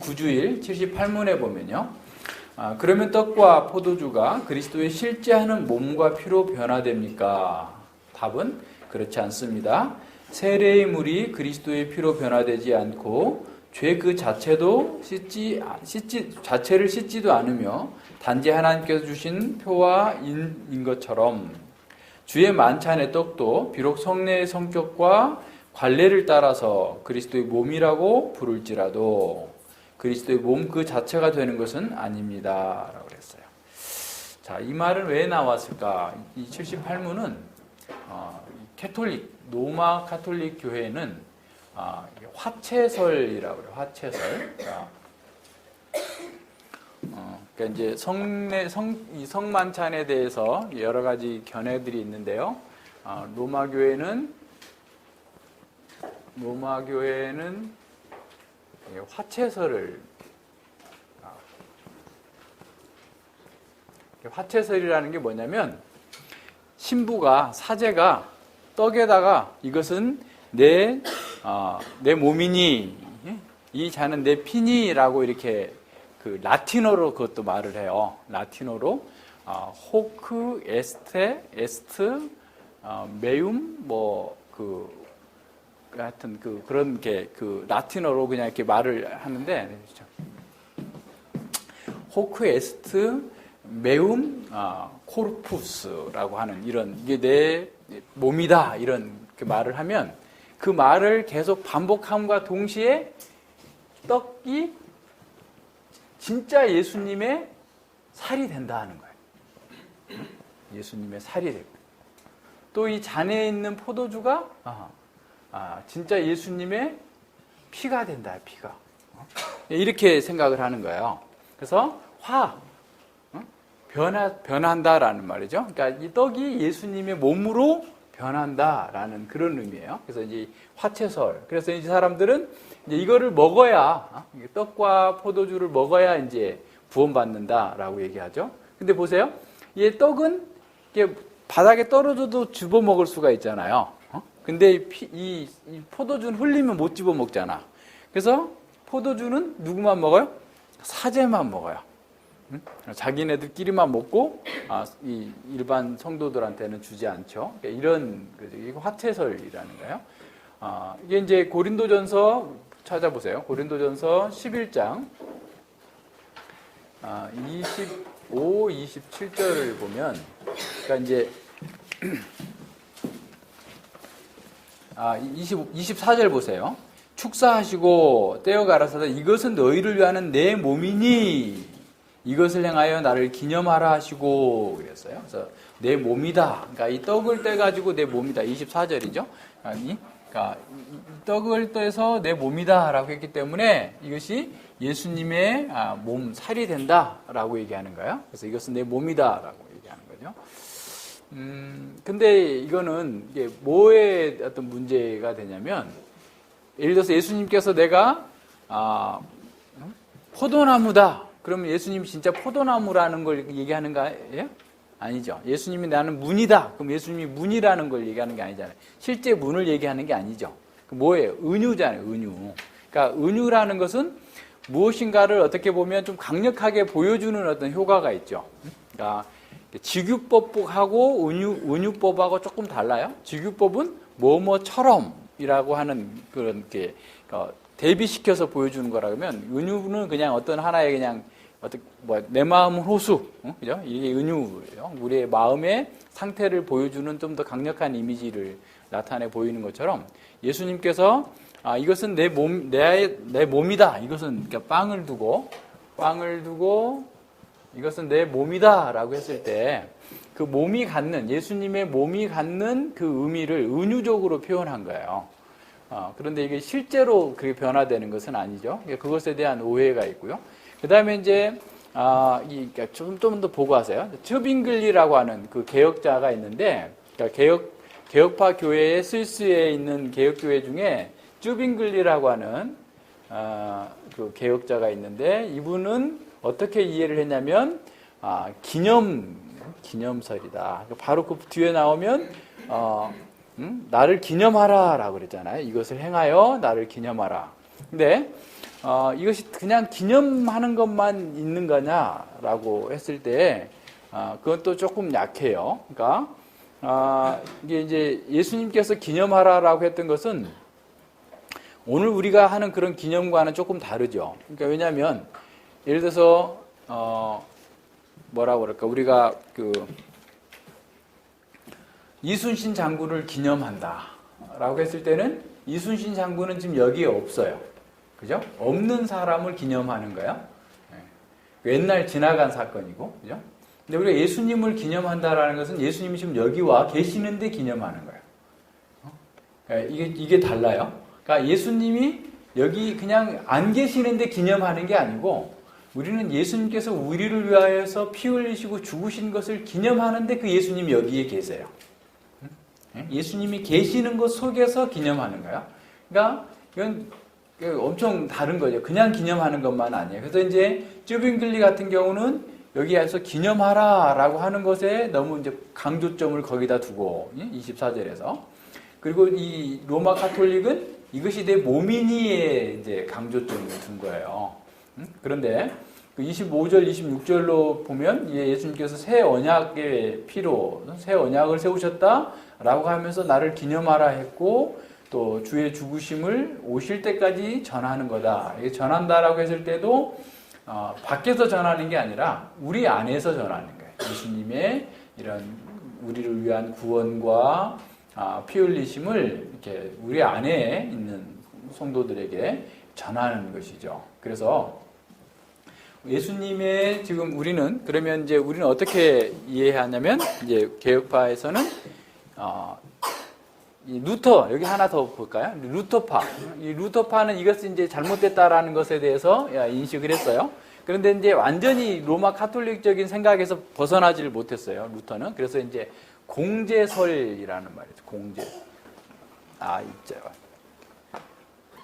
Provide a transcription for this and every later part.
9주일 78문에 보면요. 그러면 떡과 포도주가 그리스도의 실제하는 몸과 피로 변화됩니까? 답은 그렇지 않습니다. 세례의 물이 그리스도의 피로 변화되지 않고 죄 그 자체도 자체를 씻지도 않으며 단지 하나님께서 주신 표와 인 것처럼 주의 만찬의 떡도 비록 성례의 성격과 관례를 따라서 그리스도의 몸이라고 부를지라도 그리스도의 몸 그 자체가 되는 것은 아닙니다. 라고 그랬어요. 자, 이 말은 왜 나왔을까? 이 78문은 로마 카톨릭 교회는 화채설이라고 그래요. 화채설. 그러니까 이제 성만찬에 대해서 여러 가지 견해들이 있는데요. 로마 교회는 화채설이라는 게 뭐냐면 신부가 사제가 떡에다가 이것은 내 몸이니 이 잔은 내 피니라고 이렇게 그 라틴어로 그것도 말을 해요. 라틴어로 호크 에스트 메움 하여튼 그런 게 라틴어로 그냥 이렇게 말을 하는데 호크 에스트 메움 코르푸스라고 하는 이게 내 몸이다 이런 말을 하면 그 말을 계속 반복함과 동시에 떡이 진짜 예수님의 살이 된다 하는 거예요. 예수님의 살이 되고 또 이 잔에 있는 포도주가 진짜 예수님의 피가 된다, 피가. 이렇게 생각을 하는 거예요. 그래서 변한다라는 말이죠. 그러니까 이 떡이 예수님의 몸으로 변한다라는 그런 의미예요. 그래서 이제 화채설. 그래서 이 사람들은 이제 이거를 먹어야 떡과 포도주를 먹어야 이제 구원받는다라고 얘기하죠. 근데 보세요, 이 떡은 이게 바닥에 떨어져도 집어 먹을 수가 있잖아요. 근데 이 포도주는 흘리면 못 집어 먹잖아. 그래서 포도주는 누구만 먹어요? 사제만 먹어요. 자기네들끼리만 먹고 이 일반 성도들한테는 주지 않죠. 이런 이게 화채설이라는 거예요. 이게 이제 고린도전서 찾아보세요. 고린도전서 11장 25, 27절을 보면, 그러니까 이제 24절 보세요. 축사하시고 떼어 가라사대 이것은 너희를 위하는 내 몸이니 이것을 행하여 나를 기념하라 하시고 그랬어요. 그래서 내 몸이다. 그러니까 이 떡을 떼가지고 내 몸이다. 24절이죠. 그러니까 떡을 떼서 내 몸이다라고 했기 때문에 이것이 예수님의 몸, 살이 된다라고 얘기하는 거예요. 그래서 이것은 내 몸이다라고 얘기하는 거죠. 근데 이거는 이게 뭐에 어떤 문제가 되냐면, 예를 들어서 예수님께서 내가 포도나무다. 그러면 예수님이 진짜 포도나무라는 걸 얘기하는 거예요? 아니죠. 예수님이 나는 문이다. 그럼 예수님이 문이라는 걸 얘기하는 게 아니잖아요. 실제 문을 얘기하는 게 아니죠. 뭐예요? 은유잖아요. 은유. 그러니까 은유라는 것은 무엇인가를 어떻게 보면 좀 강력하게 보여주는 어떤 효과가 있죠. 그러니까 직유법하고 은유법하고 조금 달라요. 직유법은 뭐뭐처럼이라고 하는 그런 게 대비시켜서 보여주는 거라 그러면, 은유는 그냥 어떤 하나의 그냥 내 마음은 호수, 그죠? 이게 은유예요. 우리의 마음의 상태를 보여주는 좀 더 강력한 이미지를 나타내 보이는 것처럼, 예수님께서 이것은 내 몸이다. 이것은 그러니까 빵을 두고 이것은 내 몸이다라고 했을 때 그 몸이 갖는, 예수님의 몸이 갖는 그 의미를 은유적으로 표현한 거예요. 그런데 이게 실제로 그게 변화되는 것은 아니죠. 그것에 대한 오해가 있고요. 그 다음에 이제 좀 더 보고 하세요. 츠빙글리라고 하는 그 개혁자가 있는데, 그러니까 개혁파 교회의 스위스에 있는 개혁교회 중에 츠빙글리라고 하는 그 개혁자가 있는데, 이분은 어떻게 이해를 했냐면 기념설이다. 바로 그 뒤에 나오면 나를 기념하라 라고 그랬잖아요. 이것을 행하여 나를 기념하라. 근데 이것이 그냥 기념하는 것만 있는 거냐라고 했을 때, 그건 또 조금 약해요. 그러니까, 이게 이제 예수님께서 기념하라라고 했던 것은 오늘 우리가 하는 그런 기념과는 조금 다르죠. 그러니까 왜냐하면, 예를 들어서, 뭐라고 그럴까, 우리가 이순신 장군을 기념한다 라고 했을 때는 이순신 장군은 지금 여기에 없어요. 그죠? 없는 사람을 기념하는 거야. 옛날 지나간 사건이고, 그죠? 근데 우리가 예수님을 기념한다라는 것은 예수님이 지금 여기 와 계시는데 기념하는 거예요. 그러니까 이게 달라요. 그러니까 예수님이 여기 그냥 안 계시는데 기념하는 게 아니고, 우리는 예수님께서 우리를 위하여서 피 흘리시고 죽으신 것을 기념하는데 그 예수님이 여기에 계세요. 예수님이 계시는 것 속에서 기념하는 거예요. 그러니까 이건 엄청 다른 거죠. 그냥 기념하는 것만 아니에요. 그래서 이제 쯔빙글리 같은 경우는 여기에서 기념하라 라고 하는 것에 너무 이제 강조점을 거기다 두고, 24절에서. 그리고 이 로마 카톨릭은 이것이 내 몸이니에 이제 강조점을 둔 거예요. 그런데 25절, 26절로 보면 예수님께서 새 언약의 피로 새 언약을 세우셨다라고 하면서 나를 기념하라 했고, 또 주의 죽으심을 오실 때까지 전하는 거다. 이게 전한다라고 했을 때도 밖에서 전하는 게 아니라 우리 안에서 전하는 거예요. 예수님의 이런 우리를 위한 구원과 피 흘리심을 이렇게 우리 안에 있는 성도들에게 전하는 것이죠. 그래서 예수님의 지금 우리는 그러면 이제 우리는 어떻게 이해하냐면, 이제 개혁파에서는 이 루터, 여기 하나 더 볼까요? 루터파. 이 루터파는 이것이 이제 잘못됐다라는 것에 대해서 인식을 했어요. 그런데 이제 완전히 로마 카톨릭적인 생각에서 벗어나지를 못했어요, 루터는. 그래서 이제 공제설이라는 말이죠.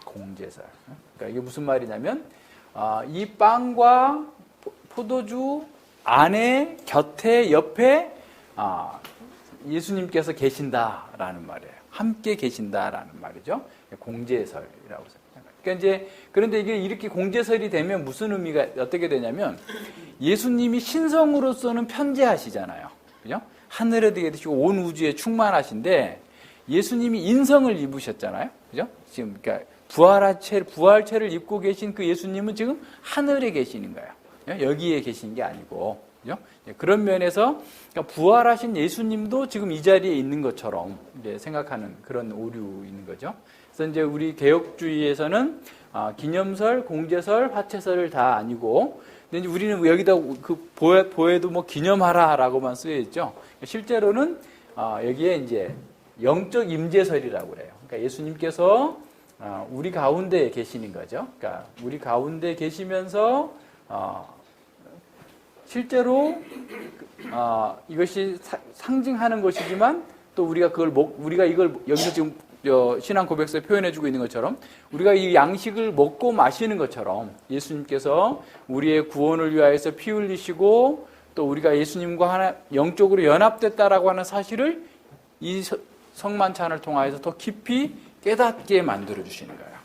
공제설. 그러니까 이게 무슨 말이냐면, 이 빵과 포도주 안에, 곁에, 옆에 예수님께서 계신다라는 말이에요. 함께 계신다라는 말이죠. 공제설이라고 생각합니다. 그러니까 이제 그런데 이게 이렇게 공제설이 되면 무슨 의미가 어떻게 되냐면, 예수님이 신성으로서는 편재하시잖아요. 그죠? 하늘에 계시고 온 우주에 충만하신데 예수님이 인성을 입으셨잖아요. 그죠? 지금 그러니까 부활체를 입고 계신 그 예수님은 지금 하늘에 계시는 거예요. 여기에 계신 게 아니고. 그죠? 그런 면에서 그러니까 부활하신 예수님도 지금 이 자리에 있는 것처럼 이제 생각하는 그런 오류 있는 거죠. 그래서 이제 우리 개혁주의에서는 기념설, 공제설, 화채설을 다 아니고, 근데 이제 우리는 여기다 그 보에도 뭐 기념하라라고만 쓰여 있죠. 실제로는 여기에 이제 영적 임재설이라고 그래요. 그러니까 예수님께서 우리 가운데 계시는 거죠. 그러니까 우리 가운데 계시면서 실제로 이것이 상징하는 것이지만, 또 우리가 이걸 여기서 지금 신앙 고백서에 표현해주고 있는 것처럼 우리가 이 양식을 먹고 마시는 것처럼 예수님께서 우리의 구원을 위하여서 피 흘리시고 또 우리가 예수님과 영적으로 연합됐다라고 하는 사실을 이 성만찬을 통하여서 더 깊이 깨닫게 만들어 주시는 거예요.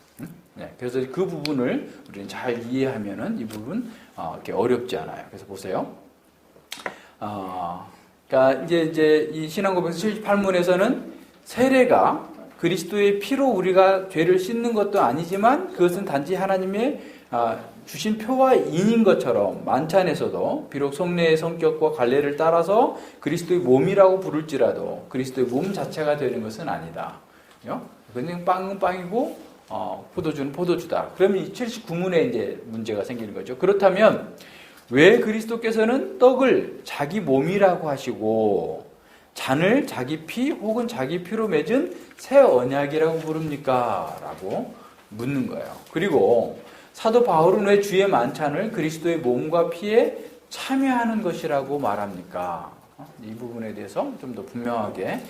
네, 그래서 그 부분을 우리는 잘 이해하면은 이 부분 이렇게 어렵지 않아요. 그래서 보세요. 그러니까 이제 이 신앙고백서 78문에서는 세례가 그리스도의 피로 우리가 죄를 씻는 것도 아니지만 그것은 단지 하나님의 주신 표와 인인 것처럼 만찬에서도 비록 성례의 성격과 관례를 따라서 그리스도의 몸이라고 부를지라도 그리스도의 몸 자체가 되는 것은 아니다. 그냥 빵은 빵이고 포도주는 포도주다. 그러면 이 79문에 이제 문제가 생기는 거죠. 그렇다면 왜 그리스도께서는 떡을 자기 몸이라고 하시고 잔을 자기 피 혹은 자기 피로 맺은 새 언약이라고 부릅니까? 라고 묻는 거예요. 그리고 사도 바울은 왜 주의 만찬을 그리스도의 몸과 피에 참여하는 것이라고 말합니까? 이 부분에 대해서 좀 더 분명하게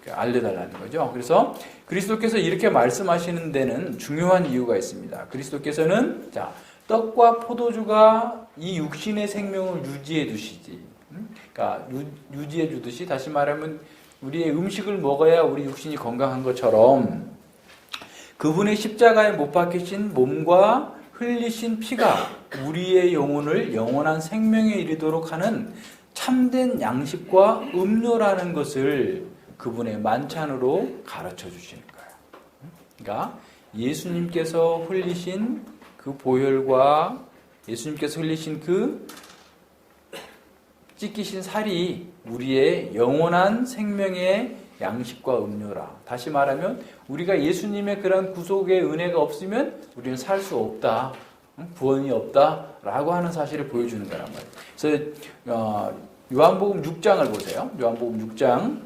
알려달라는 거죠. 그래서 그리스도께서 이렇게 말씀하시는 데는 중요한 이유가 있습니다. 그리스도께서는 떡과 포도주가 이 육신의 생명을 유지해 두시지. 그러니까 유지해 주듯이, 다시 말하면 우리의 음식을 먹어야 우리 육신이 건강한 것처럼 그분의 십자가에 못 박히신 몸과 흘리신 피가 우리의 영혼을 영원한 생명에 이르도록 하는 참된 양식과 음료라는 것을 그분의 만찬으로 가르쳐 주시는 거예요. 그러니까 예수님께서 흘리신 그 보혈과 예수님께서 흘리신 그 찢기신 살이 우리의 영원한 생명의 양식과 음료라. 다시 말하면 우리가 예수님의 그런 구속의 은혜가 없으면 우리는 살 수 없다. 구원이 없다라고 하는 사실을 보여주는 거란 말이에요. 그래서 요한복음 6장을 보세요. 요한복음 6장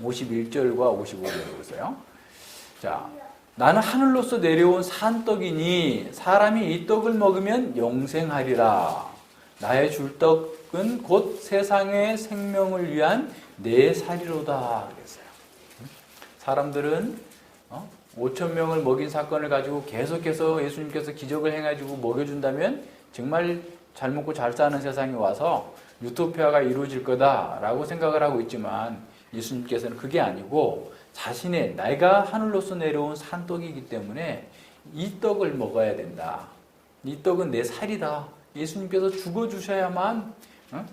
51절과 55절을 보세요. 자, 나는 하늘로서 내려온 산떡이니 사람이 이 떡을 먹으면 영생하리라. 나의 줄 떡은 곧 세상의 생명을 위한 내 살이로다 그랬어요. 사람들은 5천 명을 먹인 사건을 가지고 계속해서 예수님께서 기적을 행해주고 먹여준다면 정말 잘 먹고 잘 사는 세상에 와서 유토피아가 이루어질 거다라고 생각을 하고 있지만 예수님께서는 그게 아니고 자신의 내가 하늘로서 내려온 산떡이기 때문에 이 떡을 먹어야 된다. 이 떡은 내 살이다. 예수님께서 죽어주셔야만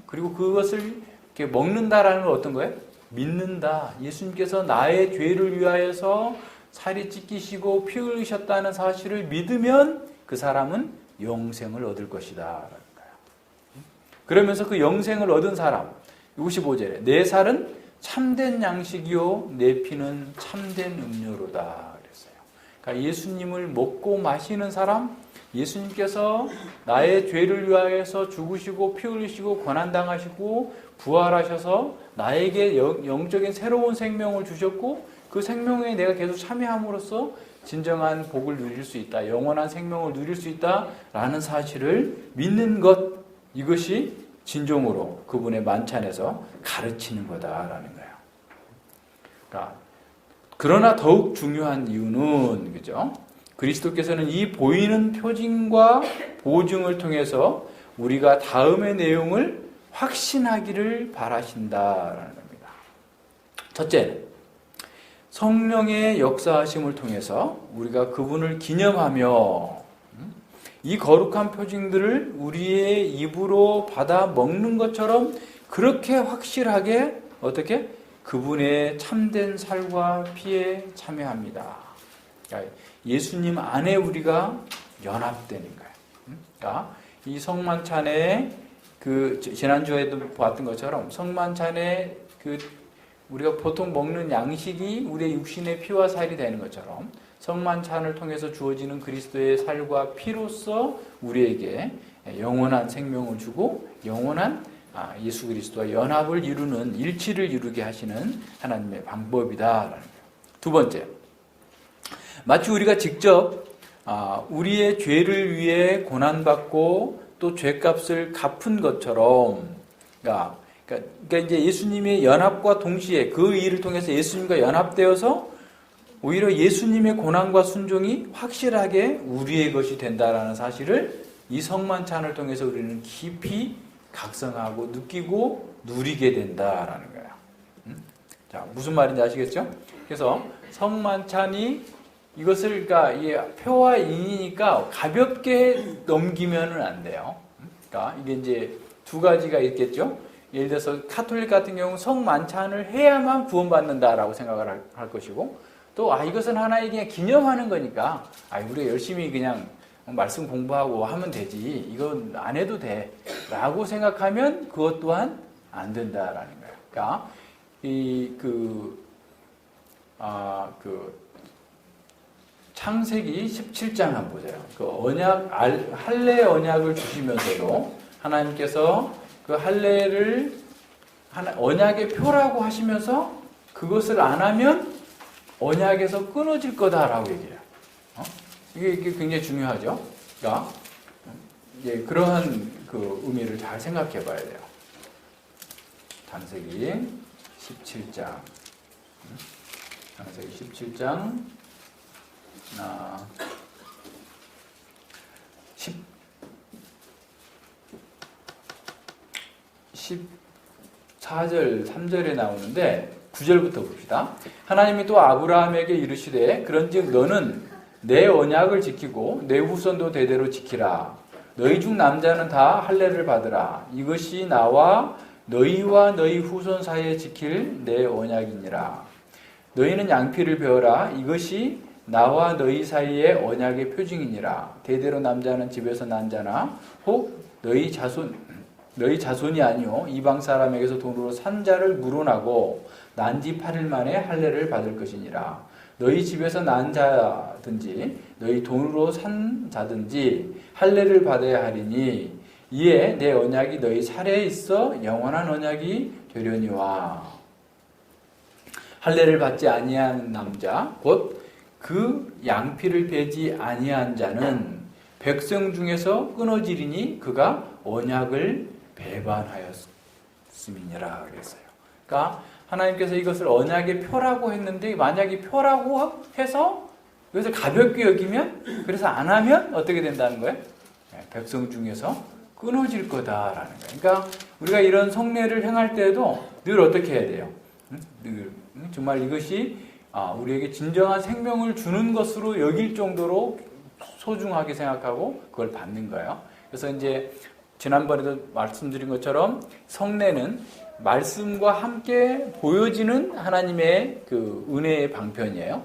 그리고 그것을 이렇게 먹는다라는 건 어떤 거예요? 믿는다. 예수님께서 나의 죄를 위하여서 살이 찢기시고 피 흘리셨다는 사실을 믿으면 그 사람은 영생을 얻을 것이다 라는 거예요. 그러면서 그 영생을 얻은 사람 55절에 내 살은 참된 양식이요 내 피는 참된 음료로다 그랬어요. 그러니까 예수님을 먹고 마시는 사람, 예수님께서 나의 죄를 위하여서 죽으시고 피 흘리시고 고난당하시고 부활하셔서 나에게 영적인 새로운 생명을 주셨고 그 생명에 내가 계속 참여함으로써 진정한 복을 누릴 수 있다. 영원한 생명을 누릴 수 있다라는 사실을 믿는 것, 이것이 진정으로 그분의 만찬에서 가르치는 거다라는 거예요. 그러니까 그러나 더욱 중요한 이유는 그죠? 그리스도께서는 이 보이는 표징과 보증을 통해서 우리가 다음의 내용을 확신하기를 바라신다라는 겁니다. 첫째, 성령의 역사하심을 통해서 우리가 그분을 기념하며 이 거룩한 표징들을 우리의 입으로 받아 먹는 것처럼 그렇게 확실하게 어떻게? 그분의 참된 살과 피에 참여합니다. 그러니까 예수님 안에 우리가 연합되는 거예요. 그러니까 이 성만찬에 그 지난주에도 봤던 것처럼 성만찬에 그 우리가 보통 먹는 양식이 우리의 육신의 피와 살이 되는 것처럼 성만찬을 통해서 주어지는 그리스도의 살과 피로서 우리에게 영원한 생명을 주고 영원한 예수 그리스도와 연합을 이루는 일치를 이루게 하시는 하나님의 방법이다라는 거예요. 두 번째, 마치 우리가 직접 우리의 죄를 위해 고난받고 또 죄값을 갚은 것처럼, 그러니까 이제 예수님의 연합과 동시에 그 일을 통해서 예수님과 연합되어서 오히려 예수님의 고난과 순종이 확실하게 우리의 것이 된다라는 사실을 이 성만찬을 통해서 우리는 깊이 각성하고 느끼고 누리게 된다라는 거예요. 자, 무슨 말인지 아시겠죠? 그래서 성만찬이 이것을 그러니까 이 표와 인이니까 가볍게 넘기면은 안 돼요. 그러니까 이게 이제 두 가지가 있겠죠. 예를 들어서 카톨릭 같은 경우 성만찬을 해야만 구원받는다라고 생각을 할 것이고 또 이것은 하나의 그냥 기념하는 거니까 우리가 열심히 그냥 말씀 공부하고 하면 되지 이건 안 해도 돼 라고 생각하면 그것 또한 안 된다라는 거예요. 그러니까 창세기 17장 한번 보세요. 그 언약 할례 언약을 주시면서도 하나님께서 그 할례를 언약의 표라고 하시면서 그것을 안 하면 언약에서 끊어질 거다라고 얘기해요. 이게 굉장히 중요하죠. 그러니까 그러한 그 의미를 잘 생각해 봐야 돼요. 창세기 17장. 창세기 17장 14절 3절에 나오는데 9절부터 봅시다. 하나님이 또 아브라함에게 이르시되 그런즉 너는 내 언약을 지키고 내 후손도 대대로 지키라. 너희 중 남자는 다 할례를 받으라. 이것이 나와 너희와 너희 후손 사이에 지킬 내 언약이니라. 너희는 양피를 베어라. 이것이 나와 너희 사이의 언약의 표징이니라. 대대로 남자는 집에서 난 자나 혹 너희 자손이 아니요 이방 사람에게서 돈으로 산 자를 물어나고 난 지 8일 만에 할례를 받을 것이니라. 너희 집에서 난 자든지 너희 돈으로 산 자든지 할례를 받아야 하리니 이에 내 언약이 너희 살에 있어 영원한 언약이 되려니와. 할례를 받지 아니한 남자 곧 그 양피를 베지 아니한 자는 백성 중에서 끊어지리니 그가 언약을 배반하였음이니라 그랬어요. 그러니까 하나님께서 이것을 언약의 표라고 했는데 만약에 표라고 해서 이것을 가볍게 여기면 그래서 안 하면 어떻게 된다는 거예요? 백성 중에서 끊어질 거다라는 거예요. 그러니까 우리가 이런 성례를 행할 때에도 늘 어떻게 해야 돼요? 늘 정말 이것이 우리에게 진정한 생명을 주는 것으로 여길 정도로 소중하게 생각하고 그걸 받는 거예요. 그래서 이제 지난번에도 말씀드린 것처럼 성례는 말씀과 함께 보여지는 하나님의 그 은혜의 방편이에요.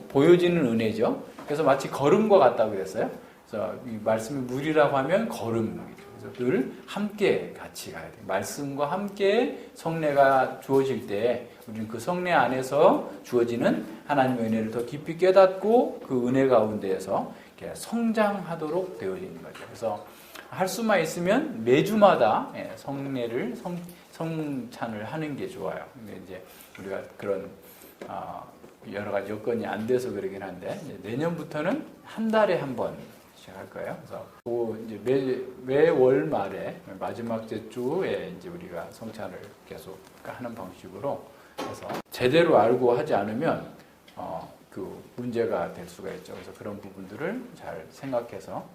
보여지는 은혜죠. 그래서 마치 걸음과 같다고 그랬어요. 그래서 이 말씀이 물이라고 하면 걸음. 그래서 늘 함께 같이 가야 돼요. 말씀과 함께 성례가 주어질 때 우리는 그 성례 안에서 주어지는 하나님의 은혜를 더 깊이 깨닫고 그 은혜 가운데에서 이렇게 성장하도록 되어지는 거죠. 그래서 할 수만 있으면 매주마다 성례를 성찬을 하는 게 좋아요. 근데 이제 우리가 그런 여러 가지 여건이 안 돼서 그러긴 한데 내년부터는 한 달에 한 번 시작할 거예요. 그래서 이제 매월 말에 마지막 주에 이제 우리가 성찬을 계속 하는 방식으로 해서 제대로 알고 하지 않으면 그 문제가 될 수가 있죠. 그래서 그런 부분들을 잘 생각해서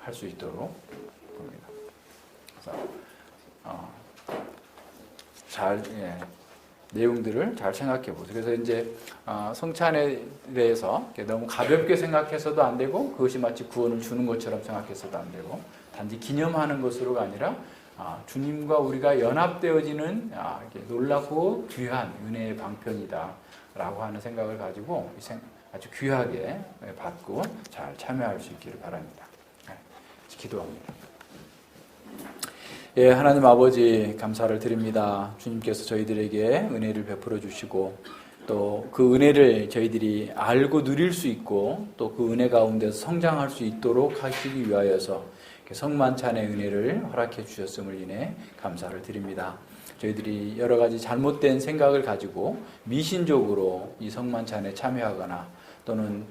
할 수 있도록 봅니다. 그래서 내용들을 잘 생각해 보세요. 그래서 이제 성찬에 대해서 너무 가볍게 생각해서도 안 되고 그것이 마치 구원을 주는 것처럼 생각해서도 안 되고 단지 기념하는 것으로가 아니라 주님과 우리가 연합되어지는 놀랍고 귀한 은혜의 방편이다라고 하는 생각을 가지고 아주 귀하게 받고 잘 참여할 수 있기를 바랍니다. 기도합니다. 예, 하나님 아버지 감사를 드립니다. 주님께서 저희들에게 은혜를 베풀어 주시고 또 그 은혜를 저희들이 알고 누릴 수 있고 또 그 은혜 가운데서 성장할 수 있도록 하시기 위하여서 성만찬의 은혜를 허락해 주셨음을 인해 감사를 드립니다. 저희들이 여러 가지 잘못된 생각을 가지고 미신적으로 이 성만찬에 참여하거나 또는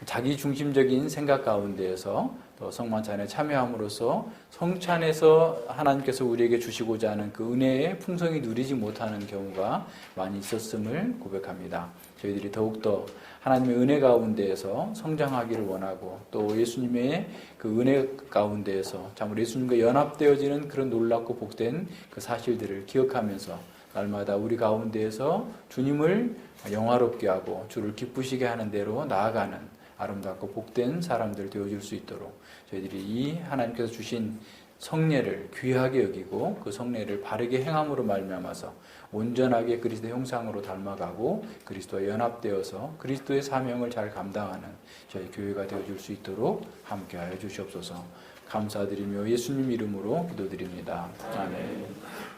자기 중심적인 생각 가운데에서 또 성만찬에 참여함으로써 성찬에서 하나님께서 우리에게 주시고자 하는 그 은혜의 풍성이 누리지 못하는 경우가 많이 있었음을 고백합니다. 저희들이 더욱더 하나님의 은혜 가운데에서 성장하기를 원하고 또 예수님의 그 은혜 가운데에서 참으로 예수님과 연합되어지는 그런 놀랍고 복된 그 사실들을 기억하면서 날마다 우리 가운데에서 주님을 영화롭게 하고 주를 기쁘시게 하는 대로 나아가는 아름답고 복된 사람들 되어줄 수 있도록 저희들이 이 하나님께서 주신 성례를 귀하게 여기고 그 성례를 바르게 행함으로 말미암아서 온전하게 그리스도의 형상으로 닮아가고 그리스도와 연합되어서 그리스도의 사명을 잘 감당하는 저희 교회가 되어줄 수 있도록 함께하여 주시옵소서. 감사드리며 예수님 이름으로 기도드립니다. 아멘.